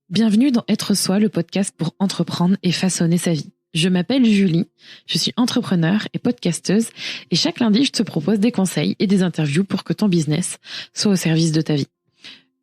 Bienvenue dans Être Soi, le podcast pour entreprendre et façonner sa vie. Je m'appelle Julie, je suis entrepreneur et podcasteuse et chaque lundi, je te propose des conseils et des interviews pour que ton business soit au service de ta vie.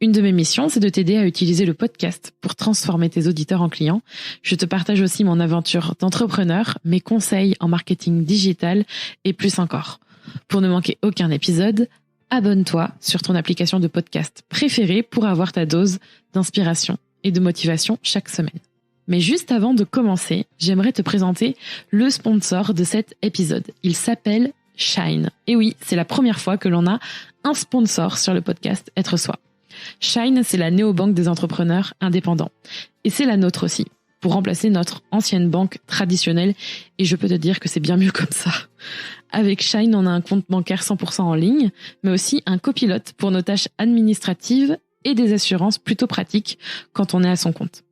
Une de mes missions, c'est de t'aider à utiliser le podcast pour transformer tes auditeurs en clients. Je te partage aussi mon aventure d'entrepreneur, mes conseils en marketing digital et plus encore. Pour ne manquer aucun épisode, abonne-toi sur ton application de podcast préférée pour avoir ta dose d'inspiration et de motivation chaque semaine. Mais juste avant de commencer, j'aimerais te présenter le sponsor de cet épisode. Il s'appelle Shine. Et oui, c'est la première fois que l'on a un sponsor sur le podcast Être Soi. Shine, c'est la néobanque des entrepreneurs indépendants. Et c'est la nôtre aussi, pour remplacer notre ancienne banque traditionnelle. Et je peux te dire que c'est bien mieux comme ça. Avec Shine, on a un compte bancaire 100% en ligne, mais aussi un copilote pour nos tâches administratives et des assurances plutôt pratiques quand on est à son compte.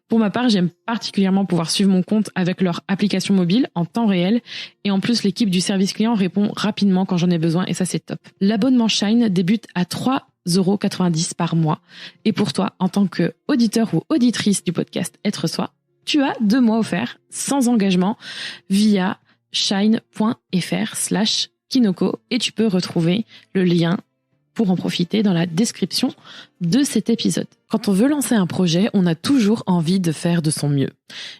Pour ma part, j'aime particulièrement pouvoir suivre mon compte avec leur application mobile en temps réel et en plus l'équipe du service client répond rapidement quand j'en ai besoin et ça c'est top. L'abonnement Shine débute à 3,90 € par mois et pour toi, en tant que auditeur ou auditrice du podcast Être Soi, tu as 2 mois offerts sans engagement via shine.fr/Kinoko et tu peux retrouver le lien pour en profiter dans la description de cet épisode. Quand on veut lancer un projet, on a toujours envie de faire de son mieux.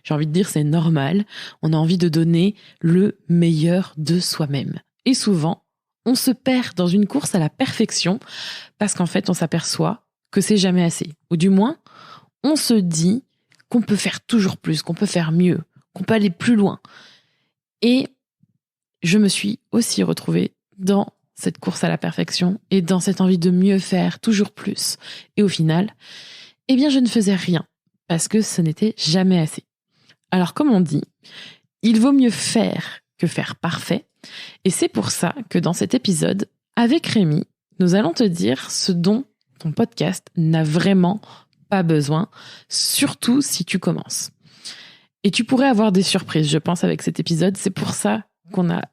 J'ai envie de dire c'est normal, on a envie de donner le meilleur de soi-même. Et souvent, on se perd dans une course à la perfection parce qu'en fait, on s'aperçoit que c'est jamais assez. Ou du moins, on se dit qu'on peut faire toujours plus, qu'on peut faire mieux, qu'on peut aller plus loin. Et je me suis aussi retrouvée dans cette course à la perfection et dans cette envie de mieux faire, toujours plus. Et au final, eh bien, je ne faisais rien parce que ce n'était jamais assez. Alors, comme on dit, il vaut mieux faire que faire parfait. Et c'est pour ça que dans cet épisode, avec Rémi, nous allons te dire ce dont ton podcast n'a vraiment pas besoin, surtout si tu commences. Et tu pourrais avoir des surprises, je pense, avec cet épisode. C'est pour ça qu'on a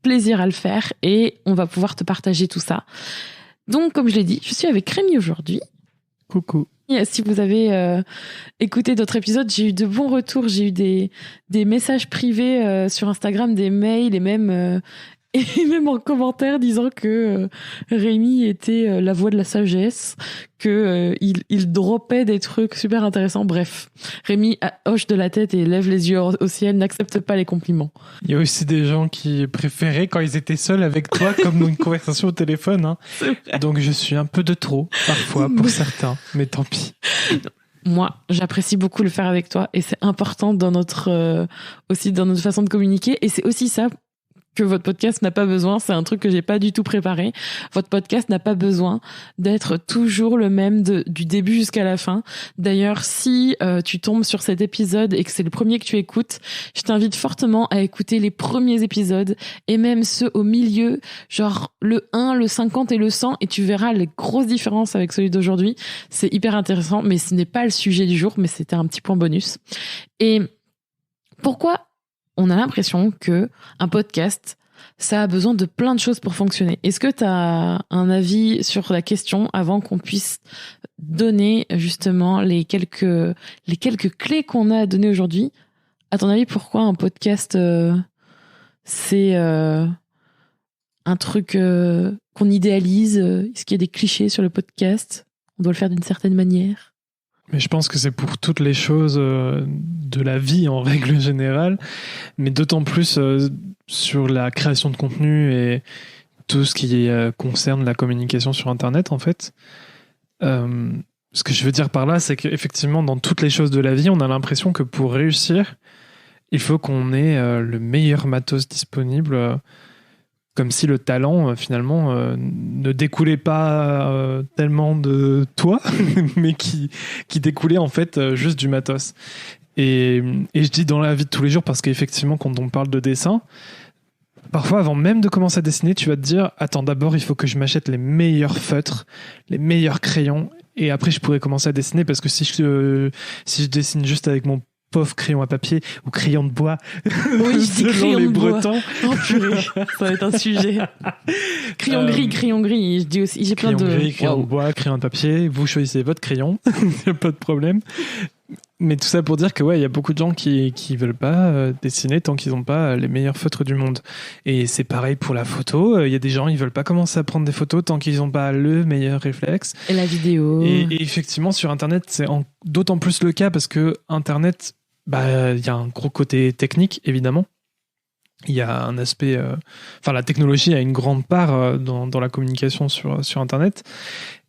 plaisir à le faire et on va pouvoir te partager tout ça. Donc, comme je l'ai dit, je suis avec Rémi aujourd'hui. Coucou. Et si vous avez écouté d'autres épisodes, j'ai eu de bons retours. J'ai eu des messages privés sur Instagram, des mails et même en commentaire disant que Rémi était la voix de la sagesse, que il droppait des trucs super intéressants. Bref, Rémi hoche de la tête et lève les yeux au ciel, n'accepte pas les compliments. Il y a aussi des gens qui préféraient quand ils étaient seuls avec toi, comme une conversation au téléphone. Hein. Donc je suis un peu de trop, parfois, pour certains, mais tant pis. Moi, j'apprécie beaucoup le faire avec toi et c'est important dans aussi dans notre façon de communiquer et c'est aussi ça que votre podcast n'a pas besoin, c'est un truc que j'ai pas du tout préparé. Votre podcast n'a pas besoin d'être toujours le même du début jusqu'à la fin. D'ailleurs, si tu tombes sur cet épisode et que c'est le premier que tu écoutes, je t'invite fortement à écouter les premiers épisodes et même ceux au milieu, genre le 1, le 50 et le 100 et tu verras les grosses différences avec celui d'aujourd'hui. C'est hyper intéressant, mais ce n'est pas le sujet du jour, mais c'était un petit point bonus. Et pourquoi on a l'impression que un podcast, ça a besoin de plein de choses pour fonctionner. Est-ce que tu as un avis sur la question avant qu'on puisse donner justement les quelques clés qu'on a à donner aujourd'hui? À ton avis, pourquoi un podcast, c'est un truc qu'on idéalise? Est-ce qu'il y a des clichés sur le podcast? On doit le faire d'une certaine manière? Mais je pense que c'est pour toutes les choses de la vie en règle générale, mais d'autant plus sur la création de contenu et tout ce qui concerne la communication sur Internet, en fait. Ce que je veux dire par là, c'est qu'effectivement, dans toutes les choses de la vie, on a l'impression que pour réussir, il faut qu'on ait le meilleur matos disponible, comme si le talent, finalement, ne découlait pas tellement de toi, mais qui découlait, en fait, juste du matos. Et je dis dans la vie de tous les jours, parce qu'effectivement, quand on parle de dessin, parfois, avant même de commencer à dessiner, tu vas te dire « Attends, d'abord, il faut que je m'achète les meilleurs feutres, les meilleurs crayons, et après, je pourrais commencer à dessiner, parce que si je dessine juste avec mon pauvre crayon à papier ou crayon de bois. Oui, je dis selon crayon les de bois. Bretons. Oh purée, ça va être un sujet. Crayon gris. Je dis aussi, j'ai plein Crayon de... gris, crayon de bois, crayon de papier. Vous choisissez votre crayon, il n'y a pas de problème. Mais tout ça pour dire que ouais, il y a beaucoup de gens qui veulent pas dessiner tant qu'ils n'ont pas les meilleurs feutres du monde. Et c'est pareil pour la photo. Il y a des gens, ils veulent pas commencer à prendre des photos tant qu'ils n'ont pas le meilleur réflexe. Et la vidéo. Et effectivement, sur Internet, c'est d'autant plus le cas parce que Internet, il y a un gros côté technique, évidemment. Il y a un aspect... la technologie a une grande part dans la communication sur Internet.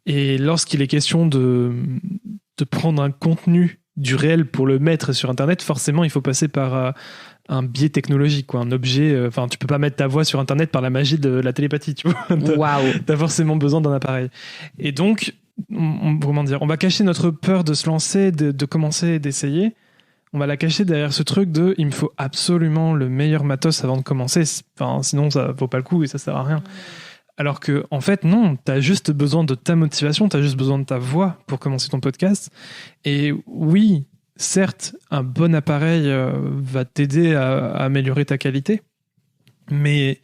Et lorsqu'il est question de prendre un contenu du réel pour le mettre sur Internet, forcément, il faut passer par un biais technologique, quoi, un objet. Tu peux pas mettre ta voix sur Internet par la magie de la télépathie, tu vois. Waouh. T'as forcément besoin d'un appareil. Et donc, on va cacher notre peur de se lancer, de commencer, d'essayer. On va la cacher derrière ce truc de il me faut absolument le meilleur matos avant de commencer. Sinon, ça vaut pas le coup et ça sert à rien. Alors que, en fait, non, t'as juste besoin de ta motivation, t'as juste besoin de ta voix pour commencer ton podcast. Et oui, certes, un bon appareil va t'aider à améliorer ta qualité, mais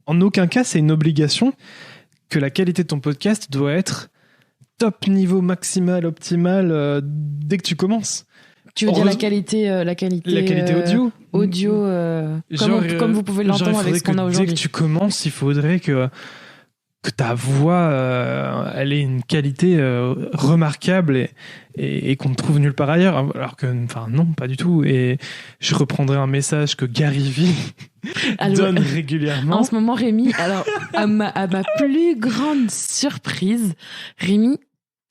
en aucun cas, c'est une obligation que la qualité de ton podcast doit être top niveau maximal, optimal dès que tu commences. Tu veux dire la qualité audio comme vous pouvez l'entendre avec ce qu'on a aujourd'hui. Dès que tu commences, il faudrait que ta voix elle ait une qualité remarquable et qu'on ne trouve nulle part ailleurs. Alors que, non, pas du tout. Et je reprendrai un message que Gary Vee donne régulièrement. En ce moment, Rémi, alors, à ma plus grande surprise, Rémi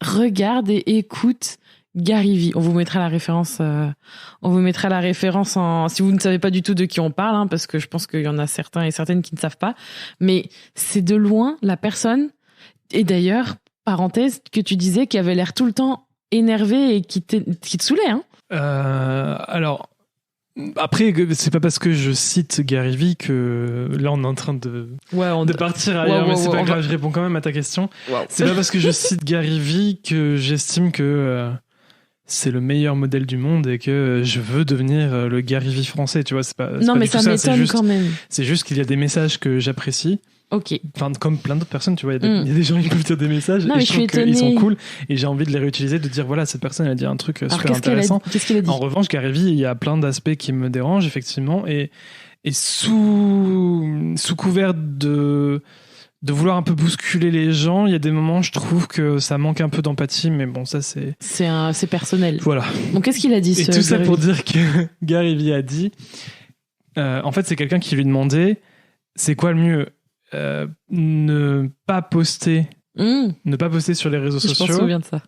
regarde et écoute Gary Vee. On vous mettra la référence. Si vous ne savez pas du tout de qui on parle, parce que je pense qu'il y en a certains et certaines qui ne savent pas. Mais c'est de loin la personne. Et d'ailleurs, parenthèse, que tu disais qui avait l'air tout le temps énervé et qui te saoulait. Alors. Après, c'est pas parce que je cite Gary Vee que là on est en train de partir ailleurs, mais c'est pas grave, je réponds quand même à ta question. C'est pas parce que je cite Gary Vee que j'estime que c'est le meilleur modèle du monde et que je veux devenir le Gary Vee français, tu vois. Non, mais ça m'étonne quand même. C'est juste qu'il y a des messages que j'apprécie. Ok. Comme plein d'autres personnes, tu vois, il y a des gens qui peuvent dire des messages et je trouve qu'ils sont cool et j'ai envie de les réutiliser, de dire voilà, cette personne elle a dit un truc super intéressant. Qu'est-ce qu'il a dit ? En revanche, Gary Vee, il y a plein d'aspects qui me dérangent effectivement et sous couvert de vouloir un peu bousculer les gens, il y a des moments je trouve que ça manque un peu d'empathie, mais bon, ça c'est personnel. Voilà. Bon, qu'est-ce qu'il a dit ? Et tout ça pour dire que Gary Vee a dit en fait, c'est quelqu'un qui lui demandait c'est quoi le mieux, ne pas poster sur les réseaux sociaux. Je me souviens de ça.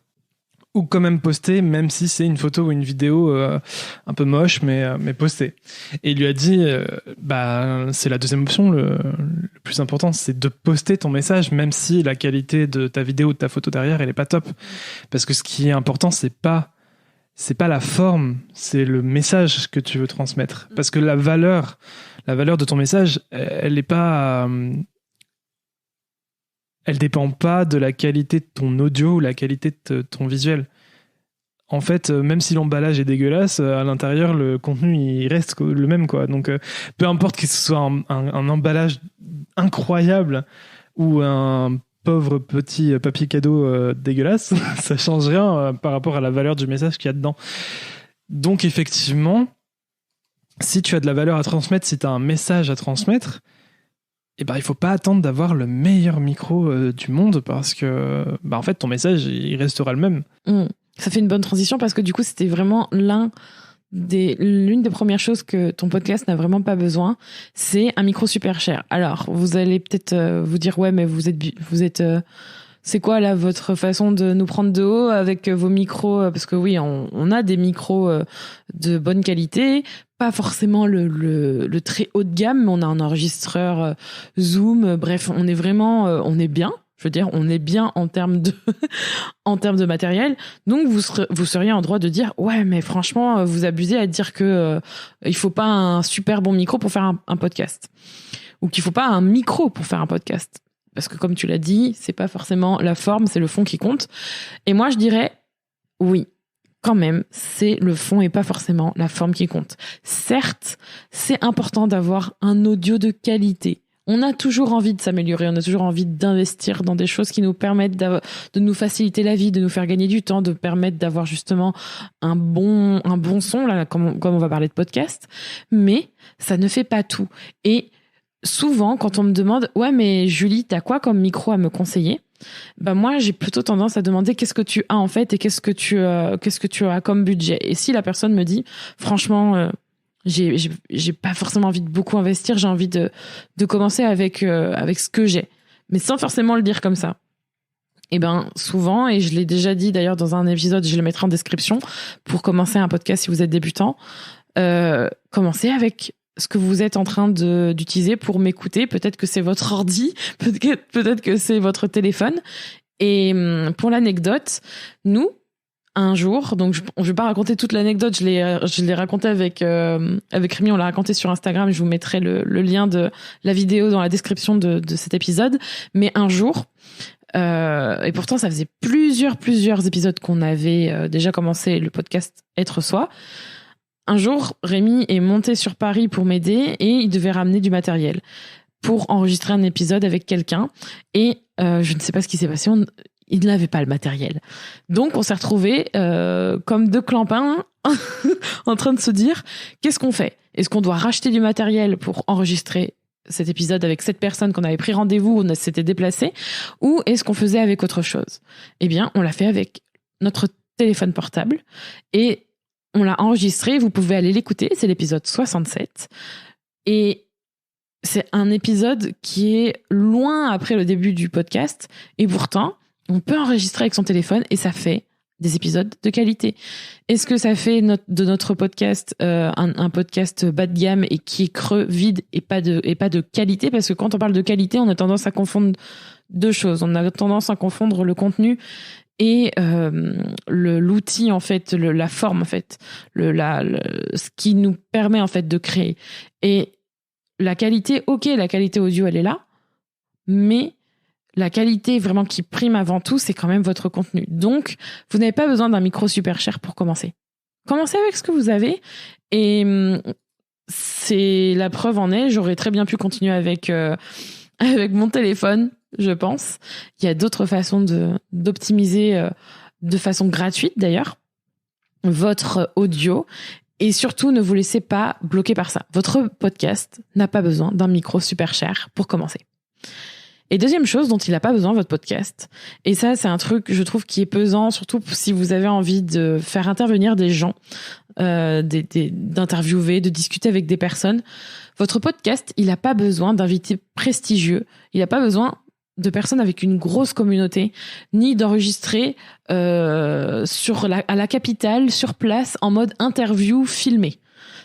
Ou quand même poster, même si c'est une photo ou une vidéo un peu moche, mais poster. Et il lui a dit, c'est la deuxième option, le plus important, c'est de poster ton message, même si la qualité de ta vidéo ou de ta photo derrière, elle est pas top. Parce que ce qui est important, c'est pas la forme, c'est le message que tu veux transmettre. Parce que la valeur de ton message, elle n'est pas... elle dépend pas de la qualité de ton audio ou la qualité de ton visuel. En fait, même si l'emballage est dégueulasse, à l'intérieur, le contenu, il reste le même, quoi. Donc, peu importe que ce soit un emballage incroyable ou un pauvre petit papier cadeau dégueulasse, ça change rien par rapport à la valeur du message qu'il y a dedans. Donc, effectivement, si tu as de la valeur à transmettre, si tu as un message à transmettre, il faut pas attendre d'avoir le meilleur micro du monde parce que en fait ton message il restera le même. Ça fait une bonne transition parce que du coup c'était vraiment l'une des premières choses que ton podcast n'a vraiment pas besoin, c'est un micro super cher. Alors vous allez peut-être vous dire ouais mais vous êtes c'est quoi là votre façon de nous prendre de haut avec vos micros, parce que oui on a des micros de bonne qualité, pas forcément le très haut de gamme, mais on a un enregistreur Zoom, bref on est vraiment on est bien, je veux dire on est bien en termes de matériel, donc vous seriez en droit de dire ouais mais franchement vous abusez à dire que il faut pas un super bon micro pour faire un podcast, ou qu'il faut pas un micro pour faire un podcast. Parce que comme tu l'as dit, c'est pas forcément la forme, c'est le fond qui compte. Et moi, je dirais oui. quand même, c'est le fond et pas forcément la forme qui compte. Certes, c'est important d'avoir un audio de qualité. On a toujours envie de s'améliorer, on a toujours envie d'investir dans des choses qui nous permettent de nous faciliter la vie, de nous faire gagner du temps, de permettre d'avoir justement un bon son, là, comme on va parler de podcast. Mais ça ne fait pas tout. Et souvent, quand on me demande « Ouais, mais Julie, t'as quoi comme micro à me conseiller ?» Ben moi, j'ai plutôt tendance à demander qu'est-ce que tu as en fait et qu'est-ce que tu as comme budget. Et si la personne me dit « Franchement... j'ai pas forcément envie de beaucoup investir, j'ai envie de commencer avec ce que j'ai, mais sans forcément le dire comme ça. Et ben souvent, et je l'ai déjà dit d'ailleurs dans un épisode, je le mettrai en description, pour commencer un podcast si vous êtes débutant, commencez avec ce que vous êtes en train d'utiliser pour m'écouter. Peut-être que c'est votre ordi, peut-être que c'est votre téléphone. Et pour l'anecdote, nous, un jour, donc je vais pas raconter toute l'anecdote, je l'ai raconté avec Rémi, on l'a raconté sur Instagram, je vous mettrai le lien de la vidéo dans la description de cet épisode. Mais un jour, et pourtant ça faisait plusieurs épisodes qu'on avait déjà commencé le podcast Être Soi. Un jour, Rémi est monté sur Paris pour m'aider et il devait ramener du matériel pour enregistrer un épisode avec quelqu'un. Et je ne sais pas ce qui s'est passé, il n'avait pas le matériel. Donc, on s'est retrouvés comme deux clampins en train de se dire, qu'est-ce qu'on fait ? Est-ce qu'on doit racheter du matériel pour enregistrer cet épisode avec cette personne qu'on avait pris rendez-vous, on s'était déplacé, ou est-ce qu'on faisait avec autre chose ? Eh bien, on l'a fait avec notre téléphone portable et on l'a enregistré. Vous pouvez aller l'écouter, c'est l'épisode 67. Et c'est un épisode qui est loin après le début du podcast. Et pourtant, on peut enregistrer avec son téléphone et ça fait des épisodes de qualité. Est-ce que ça fait de notre podcast un podcast bas de gamme et qui est creux, vide et pas de qualité ? Parce que quand on parle de qualité, on a tendance à confondre deux choses. On a tendance à confondre le contenu et l'outil, en fait, la forme, en fait, ce qui nous permet, en fait, de créer. Et la qualité, la qualité audio, elle est là, mais la qualité vraiment qui prime avant tout, c'est quand même votre contenu. Donc, vous n'avez pas besoin d'un micro super cher pour commencer. Commencez avec ce que vous avez et c'est la preuve en est. J'aurais très bien pu continuer avec mon téléphone, je pense. Il y a d'autres façons d'optimiser de façon gratuite d'ailleurs votre audio. Et surtout, ne vous laissez pas bloquer par ça. Votre podcast n'a pas besoin d'un micro super cher pour commencer. Et deuxième chose dont il n'a pas besoin, votre podcast, et ça c'est un truc je trouve qui est pesant, surtout si vous avez envie de faire intervenir des gens, d'interviewer, de discuter avec des personnes, votre podcast, il n'a pas besoin d'invités prestigieux, il n'a pas besoin de personnes avec une grosse communauté, ni d'enregistrer à la capitale, sur place, en mode interview filmé.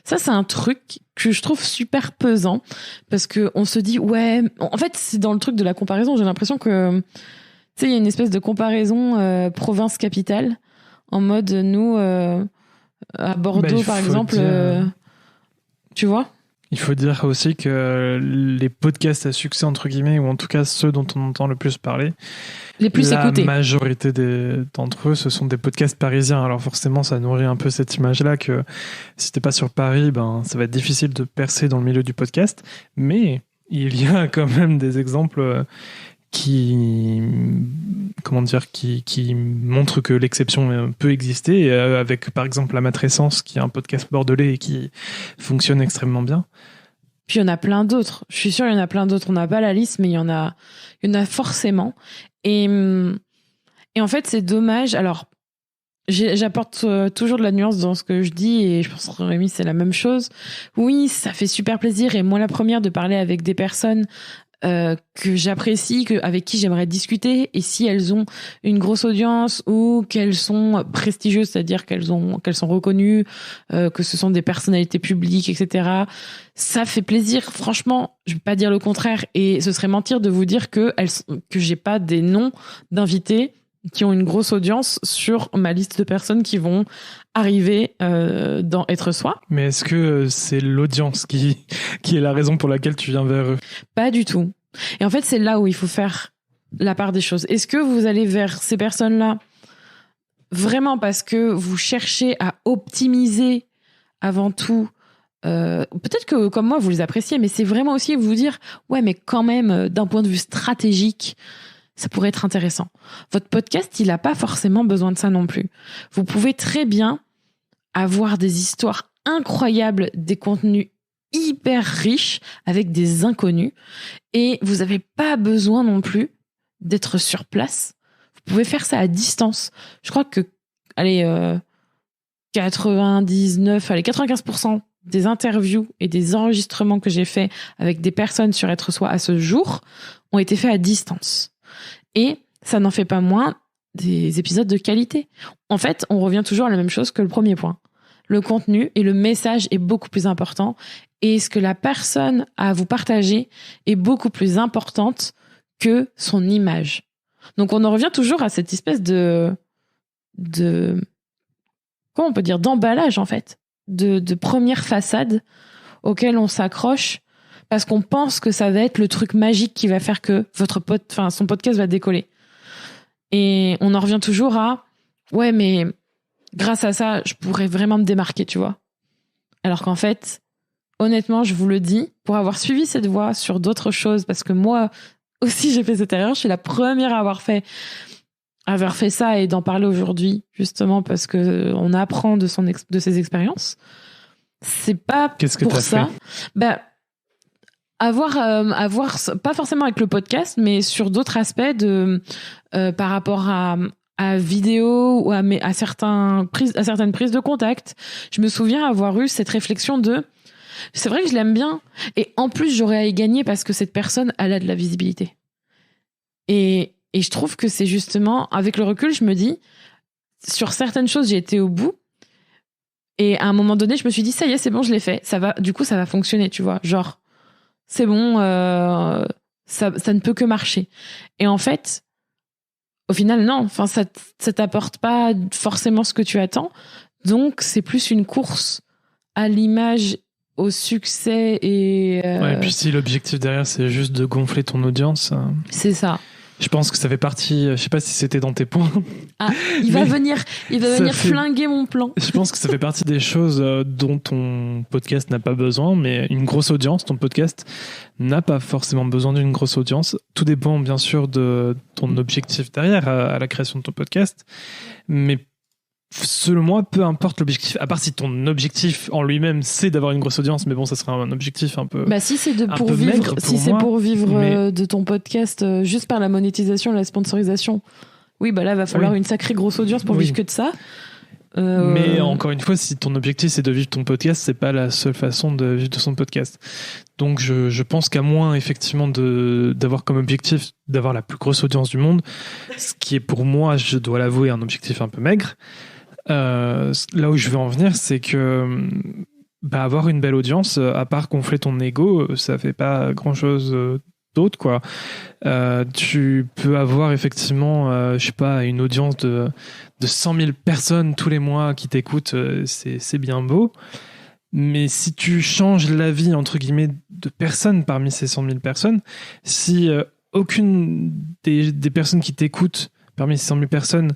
Ça, c'est un truc que je trouve super pesant parce que on se dit, ouais, en fait, c'est dans le truc de la comparaison. J'ai l'impression que, tu sais, il y a une espèce de comparaison province-capitale en mode, nous, à Bordeaux, par exemple, tu vois ? Il faut dire aussi que les podcasts à succès, entre guillemets, ou en tout cas ceux dont on entend le plus parler, les plus écoutés. La majorité d'entre eux, ce sont des podcasts parisiens. Alors forcément, ça nourrit un peu cette image-là que si t'es pas sur Paris, ça va être difficile de percer dans le milieu du podcast. Mais il y a quand même des exemples qui montrent que l'exception peut exister, avec par exemple La Matrescence, qui est un podcast bordelais et qui fonctionne extrêmement bien. Puis il y en a plein d'autres. Je suis sûre, il y en a plein d'autres. On n'a pas la liste, mais il y en a forcément. Et en fait, c'est dommage. Alors, j'apporte toujours de la nuance dans ce que je dis, et je pense que Rémi, c'est la même chose. Oui, ça fait super plaisir, et moi la première, de parler avec des personnes que j'apprécie, avec qui j'aimerais discuter, et si elles ont une grosse audience ou qu'elles sont prestigieuses, c'est-à-dire qu'elles sont reconnues, que ce sont des personnalités publiques, etc. Ça fait plaisir. Franchement, je vais pas dire le contraire, et ce serait mentir de vous dire que j'ai pas des noms d'invités qui ont une grosse audience sur ma liste de personnes qui vont arriver dans Être Soi. Mais est-ce que c'est l'audience qui est la raison pour laquelle tu viens vers eux ? Pas du tout. Et en fait, c'est là où il faut faire la part des choses. Est-ce que vous allez vers ces personnes-là vraiment parce que vous cherchez à optimiser avant tout, peut-être que comme moi vous les appréciez, mais c'est vraiment aussi vous dire ouais, mais quand même d'un point de vue stratégique, ça pourrait être intéressant. Votre podcast, il n'a pas forcément besoin de ça non plus. Vous pouvez très bien avoir des histoires incroyables, des contenus hyper riches avec des inconnus, et vous n'avez pas besoin non plus d'être sur place. Vous pouvez faire ça à distance. Je crois que 95% des interviews et des enregistrements que j'ai faits avec des personnes sur Être Soi à ce jour ont été faits à distance. Et ça n'en fait pas moins des épisodes de qualité. En fait, on revient toujours à la même chose que le premier point. Le contenu et le message est beaucoup plus important, et ce que la personne a à vous partager est beaucoup plus importante que son image. Donc on en revient toujours à cette espèce de comment on peut dire, d'emballage en fait, de première façade auquel on s'accroche parce qu'on pense que ça va être le truc magique qui va faire que son podcast va décoller. Et on en revient toujours à ouais, mais grâce à ça, je pourrais vraiment me démarquer, tu vois. Alors qu'en fait, honnêtement, je vous le dis, pour avoir suivi cette voie sur d'autres choses, parce que moi aussi j'ai fait cette erreur, je suis la première à avoir fait ça et d'en parler aujourd'hui, justement parce que on apprend de ses expériences. C'est pas Qu'est-ce que pour t'as ça. fait Avoir pas forcément avec le podcast, mais sur d'autres aspects par rapport à vidéo ou à certaines prises de contact. Je me souviens avoir eu cette réflexion c'est vrai que je l'aime bien, et en plus j'aurais à y gagner parce que cette personne, elle a de la visibilité. Et je trouve que c'est justement, avec le recul, je me dis, sur certaines choses, j'ai été au bout. Et à un moment donné, je me suis dit, ça y est, c'est bon, je l'ai fait. Du coup, ça va fonctionner, tu vois. Genre, c'est bon, ça ne peut que marcher. Et en fait, au final, non. Enfin, ça t'apporte pas forcément ce que tu attends. Donc, c'est plus une course à l'image, au succès et... Ouais, et puis si l'objectif derrière, c'est juste de gonfler ton audience... C'est ça. Je pense que ça fait partie, je sais pas si c'était dans tes points. Ah, il va venir flinguer mon plan. Je pense que ça fait partie des choses dont ton podcast n'a pas besoin, mais une grosse audience, ton podcast n'a pas forcément besoin d'une grosse audience. Tout dépend bien sûr de ton objectif derrière à la création de ton podcast, mais selon moi, peu importe l'objectif, à part si ton objectif en lui-même c'est d'avoir une grosse audience, mais bon, ça serait un objectif un peu. Si c'est pour vivre de ton podcast juste par la monétisation et la sponsorisation, oui, là va falloir une sacrée grosse audience pour vivre que de ça. Mais encore une fois, si ton objectif c'est de vivre ton podcast, c'est pas la seule façon de vivre de son podcast. Donc je pense qu'à moins effectivement d'avoir comme objectif d'avoir la plus grosse audience du monde, ce qui est pour moi, je dois l'avouer, un objectif un peu maigre. Là où je veux en venir, c'est que avoir une belle audience, à part gonfler ton ego, ça fait pas grand chose d'autre, quoi. Tu peux avoir effectivement, je sais pas, une audience de 100 000 personnes tous les mois qui t'écoutent, c'est bien beau. Mais si tu changes la vie, entre guillemets, de personnes parmi ces 100 000 personnes, si aucune des personnes qui t'écoutent parmi ces 100 000 personnes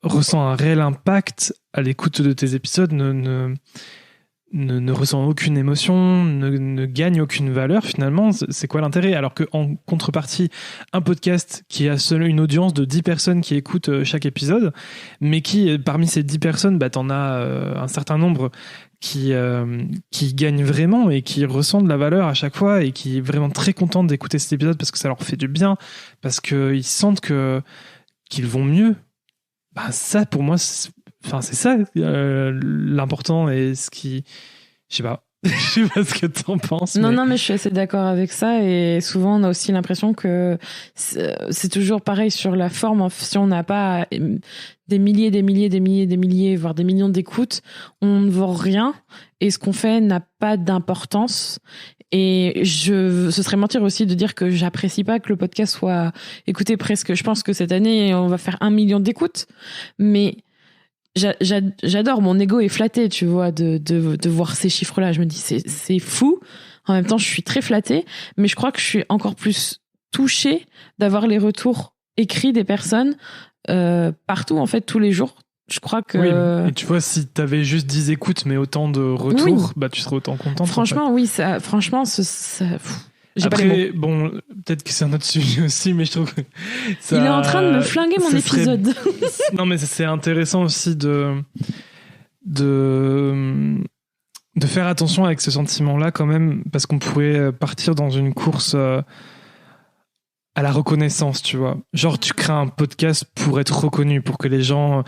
ressent un réel impact à l'écoute de tes épisodes, ne ressent aucune émotion, ne gagne aucune valeur, finalement, c'est quoi l'intérêt? Alors qu'en contrepartie, un podcast qui a seul une audience de 10 personnes qui écoutent chaque épisode, mais qui, parmi ces 10 personnes, t'en as un certain nombre qui gagnent vraiment et qui ressentent de la valeur à chaque fois et qui est vraiment très content d'écouter cet épisode parce que ça leur fait du bien, parce qu'ils sentent qu'ils vont mieux. Ça, pour moi, c'est ça l'important, et ce qui... Je sais pas ce que t'en penses. Non, mais je suis assez d'accord avec ça, et souvent on a aussi l'impression que c'est toujours pareil sur la forme. Si on n'a pas des milliers, voire des millions d'écoutes, on ne vaut rien, et ce qu'on fait n'a pas d'importance. Et ce serait mentir aussi de dire que j'apprécie pas que le podcast soit écouté presque. Je pense que cette année, on va faire 1 million d'écoutes. Mais j'adore, mon ego est flatté, tu vois, de voir ces chiffres-là. Je me dis, c'est fou. En même temps, je suis très flattée. Mais je crois que je suis encore plus touchée d'avoir les retours écrits des personnes partout, en fait, tous les jours. Je crois que... Oui, et tu vois, si t'avais juste 10 écoutes, mais autant de retours, tu serais autant contente. Franchement, oui, ça, franchement, j'ai Après, pas les mots. bon, peut-être que c'est un autre sujet aussi, mais je trouve que ça... Il est en train de me flinguer mon épisode. Non, mais c'est intéressant aussi de faire attention avec ce sentiment-là quand même, parce qu'on pourrait partir dans une course à la reconnaissance, tu vois. Genre, tu crées un podcast pour être reconnu, pour que les gens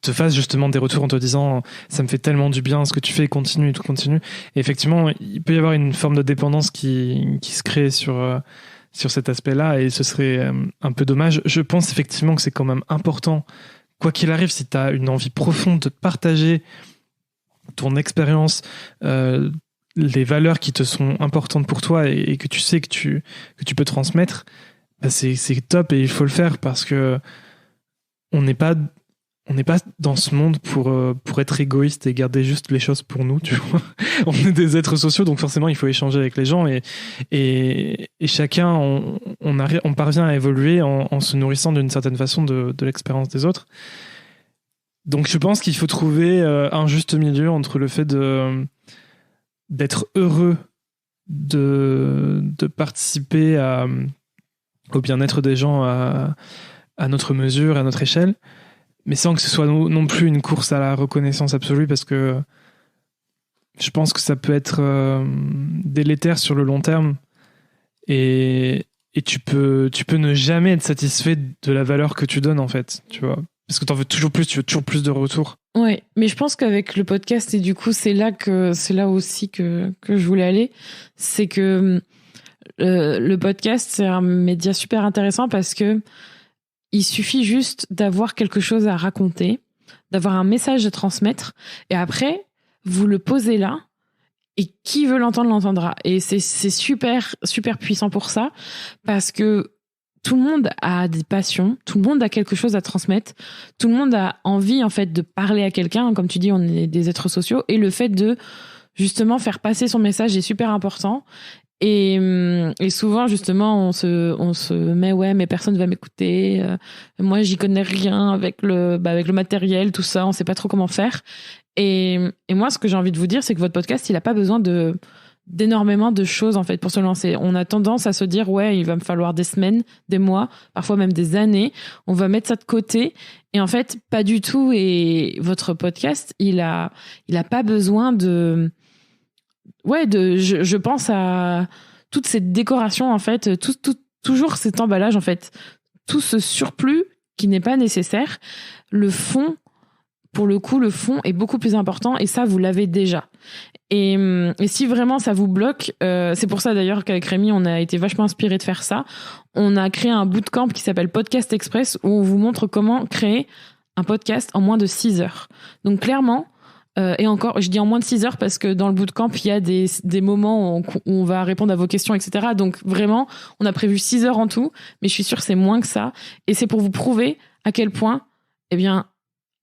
te fassent justement des retours en te disant « ça me fait tellement du bien ce que tu fais, continue, tout continue ». Et effectivement, il peut y avoir une forme de dépendance qui se crée sur cet aspect-là, et ce serait un peu dommage. Je pense effectivement que c'est quand même important, quoi qu'il arrive, si tu as une envie profonde de partager ton expérience, les valeurs qui te sont importantes pour toi et que tu sais que tu peux transmettre, bah c'est top, et il faut le faire, parce que on n'est pas dans ce monde pour être égoïste et garder juste les choses pour nous, tu vois. On est des êtres sociaux, donc forcément il faut échanger avec les gens, et chacun on parvient à évoluer en se nourrissant d'une certaine façon de l'expérience des autres. Donc je pense qu'il faut trouver un juste milieu entre le fait d'être heureux de participer au bien-être des gens à notre mesure, à notre échelle, mais sans que ce soit non plus une course à la reconnaissance absolue, parce que je pense que ça peut être délétère sur le long terme, et tu peux ne jamais être satisfait de la valeur que tu donnes, en fait, tu vois. Parce que t'en veux toujours plus, tu veux toujours plus de retours. Ouais, mais je pense qu'avec le podcast, et du coup, c'est là aussi que je voulais aller, c'est que le podcast, c'est un média super intéressant, parce que il suffit juste d'avoir quelque chose à raconter, d'avoir un message à transmettre, et après, vous le posez là, et qui veut l'entendre l'entendra. Et c'est super, super puissant pour ça, parce que tout le monde a des passions, tout le monde a quelque chose à transmettre, tout le monde a envie, en fait, de parler à quelqu'un. Comme tu dis, on est des êtres sociaux, et le fait de justement faire passer son message est super important. Et souvent, justement, on se met, ouais, mais personne va m'écouter. Moi, j'y connais rien avec le matériel, tout ça. On sait pas trop comment faire. Et moi, ce que j'ai envie de vous dire, c'est que votre podcast, il a pas besoin d'énormément de choses, en fait, pour se lancer. On a tendance à se dire, ouais, il va me falloir des semaines, des mois, parfois même des années. On va mettre ça de côté. Et en fait, pas du tout. Et votre podcast, il a pas besoin de... Ouais, je pense à toute cette décoration, en fait, toujours cet emballage, en fait, tout ce surplus qui n'est pas nécessaire. Le fond, pour le coup, le fond est beaucoup plus important, et ça, vous l'avez déjà. Et si vraiment ça vous bloque, c'est pour ça d'ailleurs qu'avec Rémi, on a été vachement inspiré de faire ça. On a créé un bootcamp qui s'appelle Podcast Express, où on vous montre comment créer un podcast en moins de 6 heures. Donc clairement, et encore, je dis en moins de 6 heures parce que dans le bootcamp, il y a des moments où on va répondre à vos questions, etc. Donc vraiment, on a prévu 6 heures en tout, mais je suis sûre que c'est moins que ça. Et c'est pour vous prouver à quel point, eh bien,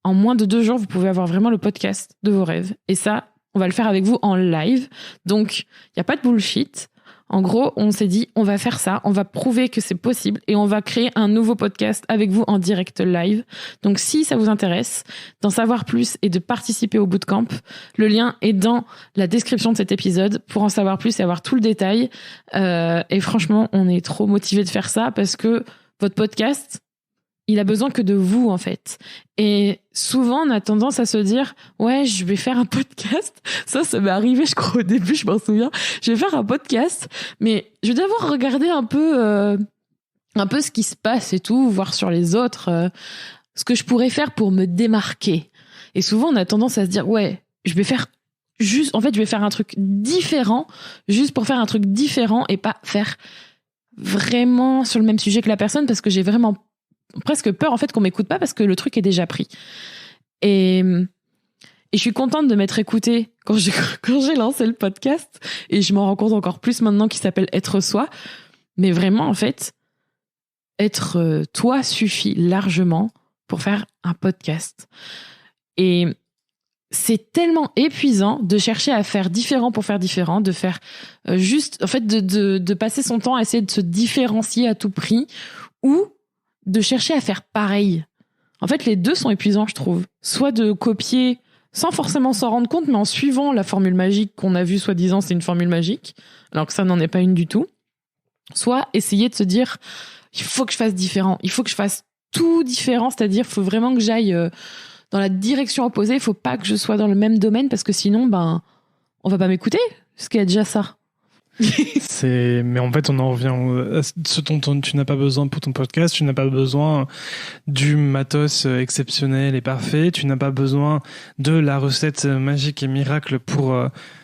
en moins de 2 jours, vous pouvez avoir vraiment le podcast de vos rêves. Et ça, on va le faire avec vous en live. Donc, il n'y a pas de bullshit. En gros, on s'est dit, on va faire ça, on va prouver que c'est possible, et on va créer un nouveau podcast avec vous en direct live. Donc, si ça vous intéresse d'en savoir plus et de participer au bootcamp, le lien est dans la description de cet épisode pour en savoir plus et avoir tout le détail. Et franchement, on est trop motivés de faire ça, parce que votre podcast, il a besoin que de vous, en fait. Et souvent, on a tendance à se dire, ouais, je vais faire un podcast. Ça m'est arrivé, je crois, au début, je m'en souviens. Je vais faire un podcast, mais je vais d'abord regarder un peu ce qui se passe et tout, voir sur les autres, ce que je pourrais faire pour me démarquer. Et souvent, on a tendance à se dire, ouais, je vais faire un truc différent, juste pour faire un truc différent, et pas faire vraiment sur le même sujet que la personne, parce que j'ai vraiment presque peur, en fait, qu'on m'écoute pas, parce que le truc est déjà pris. Et je suis contente de m'être écoutée quand j'ai lancé le podcast, et je m'en rends compte encore plus maintenant, qu'il s'appelle Être Soi. Mais vraiment, en fait, être toi suffit largement pour faire un podcast. Et c'est tellement épuisant de chercher à faire différent pour faire différent, de faire juste, en fait, de passer son temps à essayer de se différencier à tout prix, ou de chercher à faire pareil. En fait, les deux sont épuisants, je trouve. Soit de copier sans forcément s'en rendre compte, mais en suivant la formule magique qu'on a vue, soi-disant, c'est une formule magique, alors que ça n'en est pas une du tout. Soit essayer de se dire, il faut que je fasse différent, il faut que je fasse tout différent, c'est-à-dire, il faut vraiment que j'aille dans la direction opposée, il faut pas que je sois dans le même domaine, parce que sinon, on va pas m'écouter, parce qu'il y a déjà ça. Mais en fait, on en revient à ce dont tu n'as pas besoin pour ton podcast. Tu n'as pas besoin du matos exceptionnel et parfait. Tu n'as pas besoin de la recette magique et miracle pour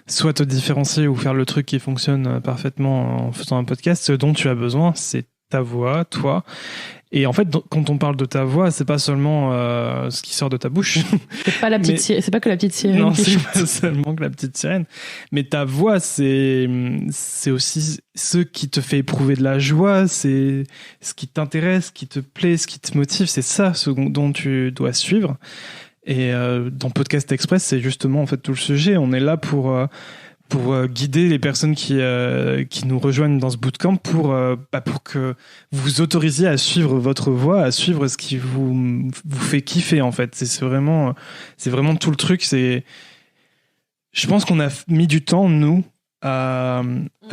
soit te différencier ou faire le truc qui fonctionne parfaitement en faisant un podcast. Ce dont tu as besoin, c'est ta voix, toi. Et en fait, quand on parle de ta voix, c'est pas seulement ce qui sort de ta bouche. C'est pas la petite c'est pas que la petite sirène. Non, c'est pas seulement que la petite sirène. Mais ta voix, c'est aussi ce qui te fait éprouver de la joie, c'est ce qui t'intéresse, ce qui te plaît, ce qui te motive. C'est ça ce dont tu dois suivre. Et dans Podcast Express, c'est justement en fait tout le sujet. On est là pour guider les personnes qui nous rejoignent dans ce bootcamp pour que vous autorisiez à suivre votre voie, à suivre ce qui vous fait kiffer en fait. C'est vraiment tout le truc. Je pense qu'on a mis du temps, nous, à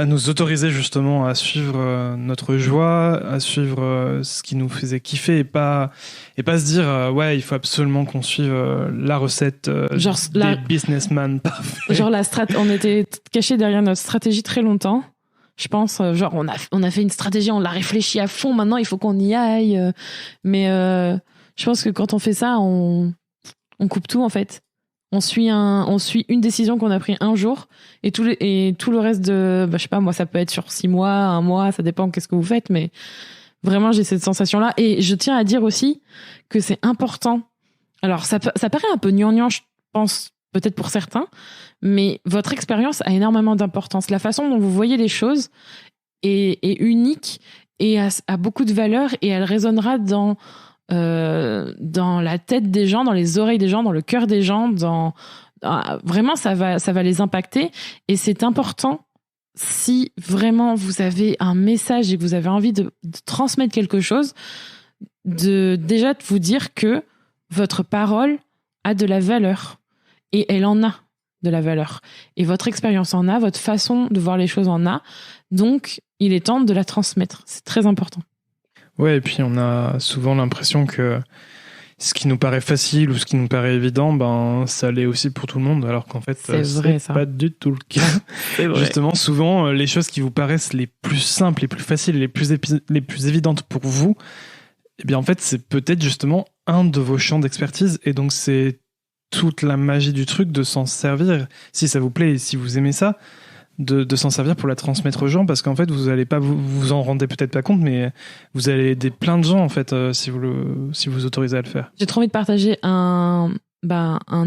nous autoriser justement à suivre notre joie, à suivre ce qui nous faisait kiffer et pas se dire ouais, il faut absolument qu'on suive la recette des businessmen parfaits. Genre on était cachés derrière notre stratégie très longtemps. Je pense genre on a fait une stratégie, on l'a réfléchi à fond, maintenant il faut qu'on y aille, mais je pense que quand on fait ça, on coupe tout en fait. On suit une décision qu'on a prise un jour et tout le reste de, je sais pas, moi, ça peut être sur 6 mois, 1 mois, ça dépend qu'est-ce que vous faites, mais vraiment, j'ai cette sensation-là. Et je tiens à dire aussi que c'est important. Alors, ça paraît un peu gnangnan, je pense, peut-être pour certains, mais votre expérience a énormément d'importance. La façon dont vous voyez les choses est unique et a beaucoup de valeur et elle résonnera dans la tête des gens, dans les oreilles des gens, dans le cœur des gens, vraiment ça va les impacter et c'est important si vraiment vous avez un message et que vous avez envie de transmettre quelque chose, déjà de vous dire que votre parole a de la valeur et elle en a de la valeur et votre expérience en a, votre façon de voir les choses en a, donc il est temps de la transmettre, c'est très important. Ouais, et puis on a souvent l'impression que ce qui nous paraît facile ou ce qui nous paraît évident, ça l'est aussi pour tout le monde, alors qu'en fait, c'est pas du tout le cas. C'est vrai. Justement, souvent, les choses qui vous paraissent les plus simples, les plus faciles, les plus évidentes pour vous, eh bien, en fait, c'est peut-être justement un de vos champs d'expertise, et donc c'est toute la magie du truc de s'en servir, si ça vous plaît et si vous aimez ça, de s'en servir pour la transmettre aux gens, parce qu'en fait vous allez pas vous en rendez peut-être pas compte, mais vous allez aider plein de gens en fait si vous autorisez à le faire. J'ai trop envie de partager un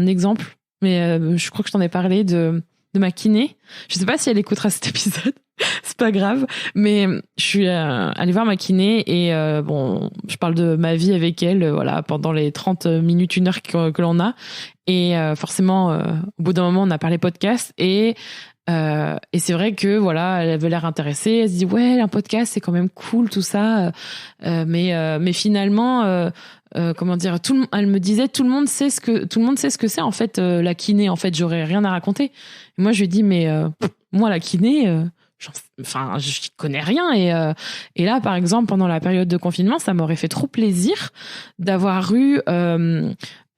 exemple, mais je crois que je t'en ai parlé de ma kiné. Je sais pas si elle écoutera cet épisode, c'est pas grave, mais je suis allée voir ma kiné et je parle de ma vie avec elle, voilà, pendant les 30 minutes, 1 heure que l'on a, et forcément au bout d'un moment on a parlé podcast et c'est vrai que voilà, elle avait l'air intéressée, elle se dit ouais, un podcast c'est quand même cool tout ça, mais finalement comment dire, elle me disait tout le monde sait ce que c'est en fait, la kiné, en fait j'aurais rien à raconter. Et moi je lui dis mais moi la kiné je connais rien et là par exemple pendant la période de confinement ça m'aurait fait trop plaisir d'avoir eu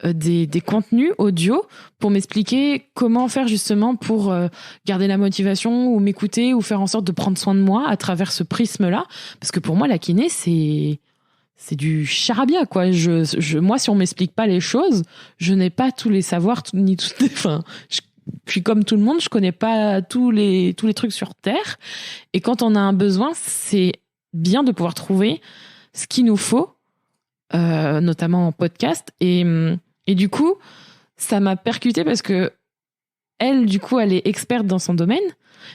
des contenus audio pour m'expliquer comment faire justement pour garder la motivation ou m'écouter ou faire en sorte de prendre soin de moi à travers ce prisme-là, parce que pour moi la kiné c'est du charabia quoi. Moi si on m'explique pas les choses, je n'ai pas tous les savoirs ni tout, enfin je suis comme tout le monde, je connais pas tous les trucs sur terre, et quand on a un besoin, c'est bien de pouvoir trouver ce qu'il nous faut, notamment en podcast, et du coup ça m'a percuté parce que elle du coup elle est experte dans son domaine,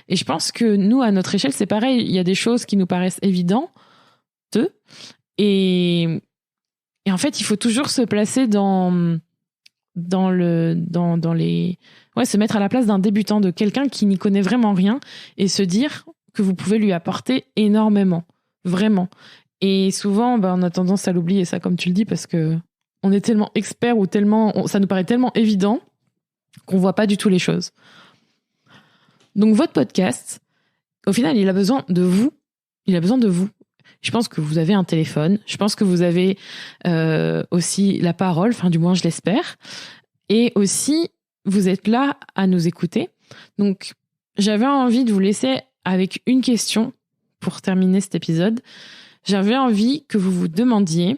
et je pense que nous à notre échelle c'est pareil, il y a des choses qui nous paraissent évidentes et en fait il faut toujours se placer se mettre à la place d'un débutant, de quelqu'un qui n'y connaît vraiment rien, et se dire que vous pouvez lui apporter énormément, vraiment. Et souvent, on a tendance à l'oublier, ça, comme tu le dis, parce que on est tellement expert ou ça nous paraît tellement évident qu'on voit pas du tout les choses. Donc votre podcast, au final, il a besoin de vous. Il a besoin de vous. Je pense que vous avez un téléphone. Je pense que vous avez aussi la parole. Enfin, du moins, je l'espère. Et aussi, vous êtes là à nous écouter. Donc, j'avais envie de vous laisser avec une question pour terminer cet épisode. J'avais envie que vous vous demandiez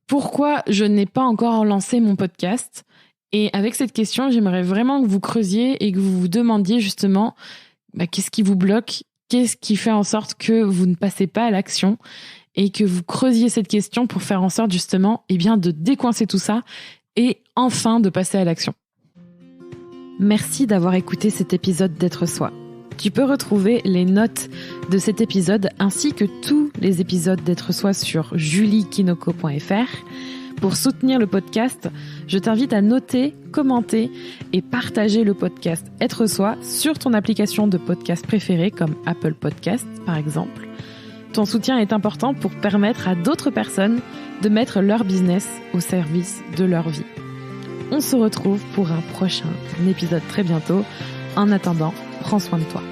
pourquoi je n'ai pas encore lancé mon podcast. Et avec cette question, j'aimerais vraiment que vous creusiez et que vous vous demandiez justement qu'est-ce qui vous bloque, qu'est-ce qui fait en sorte que vous ne passez pas à l'action et que vous creusiez cette question pour faire en sorte justement de décoincer tout ça et enfin de passer à l'action. Merci d'avoir écouté cet épisode d'Être Soi. Tu peux retrouver les notes de cet épisode ainsi que tous les épisodes d'Être Soi sur juliekinoko.fr. Pour soutenir le podcast, je t'invite à noter, commenter et partager le podcast Être Soi sur ton application de podcast préférée comme Apple Podcast par exemple. Ton soutien est important pour permettre à d'autres personnes de mettre leur business au service de leur vie. On se retrouve pour un prochain épisode très bientôt. En attendant, prends soin de toi.